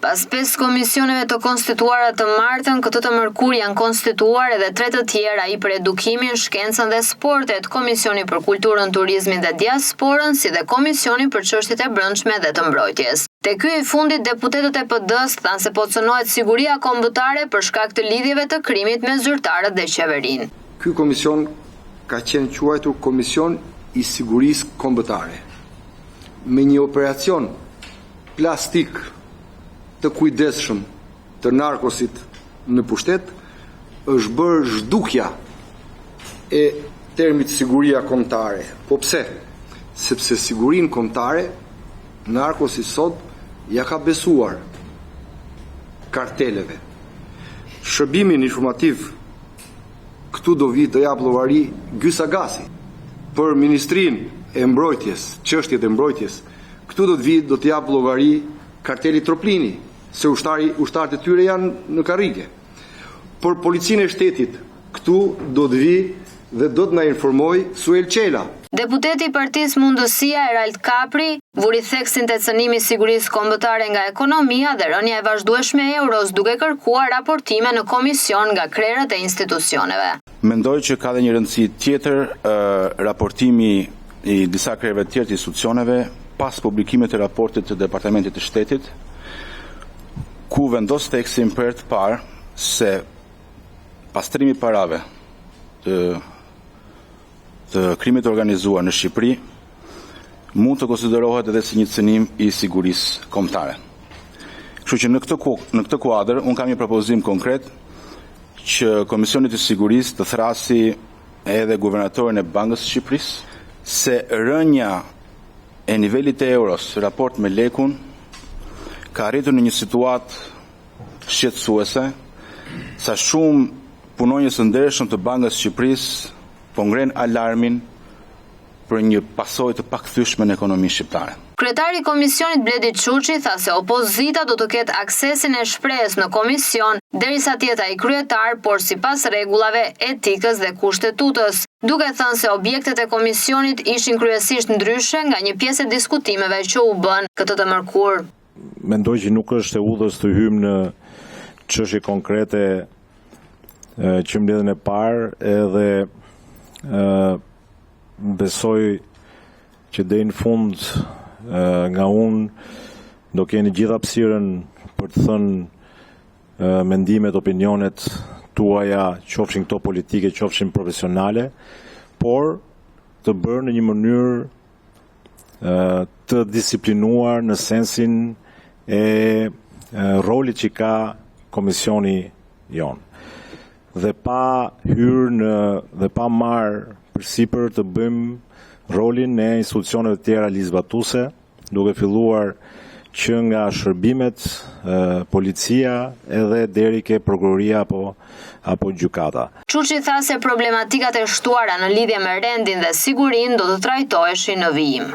Pas 5 komisioneve të konstituara të martën, këtë të mërkur janë konstituar edhe 3 të tjera, ai për edukimin, shkencën dhe sportet, komisioni për kulturën, turizmin dhe diasporën, si dhe komisioni për çështjet e brendshme dhe të mbrojtjes. Te ky i fundit, deputetët e PD-s thanë se po cënohet siguria kombëtare për shkak të lidhjeve të krimit me zyrtarët dhe qeverinë. Ky komision ka qenë quajtur Komision i Sigurisë Kombëtare. Me një operacion plastik të kujdesshëm të narkosit në pushtet, është bërë zhdukja e termit siguria kombëtare. Po pse? Sepse sigurinë kombëtare narkosi sot ja ka besuar karteleve. Shërbimin informativ këtu do vi të jap llogari Gysa-Gasi për Ministrinë e Mbrojtjes, çështjet e mbrojtjes. Këtu do të jap llogari karteli Troplini, se ushtarët e tyre janë në karrige. Për Policinë e Shtetit, këtu do të vi dhe do të na informoj Suel Qela. Deputeti i Partisë Mundësia Erald Kapri vuri theksin të cënimi i sigurisë kombëtare nga ekonomia dhe rënja e vazhdueshme e euros, duke kërkuar raportime në komision nga krerët e institucioneve. Mendoj që ka dhe një rëndësi tjetër raportimi i disa krerëve të tjerë të institucioneve pas publikimit të raportit të Departamentit të Shtetit, ku vendos theksin për të parë se pastrimi i parave të krimit organizuar në Shqipëri mund të konsiderohet edhe si një cënim i sigurisë kombëtare. Kështu që në këtë kuadër unë kam një propozim konkret që Komisioni i Sigurisë të thrasi edhe guvernatorin e Bankës së Shqipërisë se rënja e nivelit të euros raport me lekun ka arritur në një situatë shqetësuese, sa shumë punonjës të ndershëm të Bankës së Shqipërisë po ngren alarmin për një pasojë të pakthyeshme në ekonominë shqiptare. Kryetari i Komisionit Bledi Çuçi tha se opozita do të ketë aksesin e shprehjes në komision derisa të jetë ai kryetar, por sipas rregullave etikës dhe kushtetutës, duke thënë se objektet e komisionit ishin kryesisht ndryshe nga një pjesë e diskutimeve që u bën këtë të mërkur. Mendoj që nuk është e udhës të hymë në çështje konkrete që mbledhen e parë, edhe besoj që deri në fund nga unë do keni gjitha hapësirën për të thënë mendimet, opinionet tuaja, qofshin këto politike, qofshin profesionale, por të bërë në një mënyrë të disiplinuar në sensin e rolit që ka komisioni jonë. Dhe pa hyrë dhe pa marrë përsipër të bëjmë rolin e institucioneve të tjera ligjzbatuese, duke filluar që nga shërbimet, policia edhe deri ke prokuroria apo gjykata. Çuçi tha se problematikat e shtuara në lidhje me rendin dhe sigurinë do të trajtoheshin në vijim.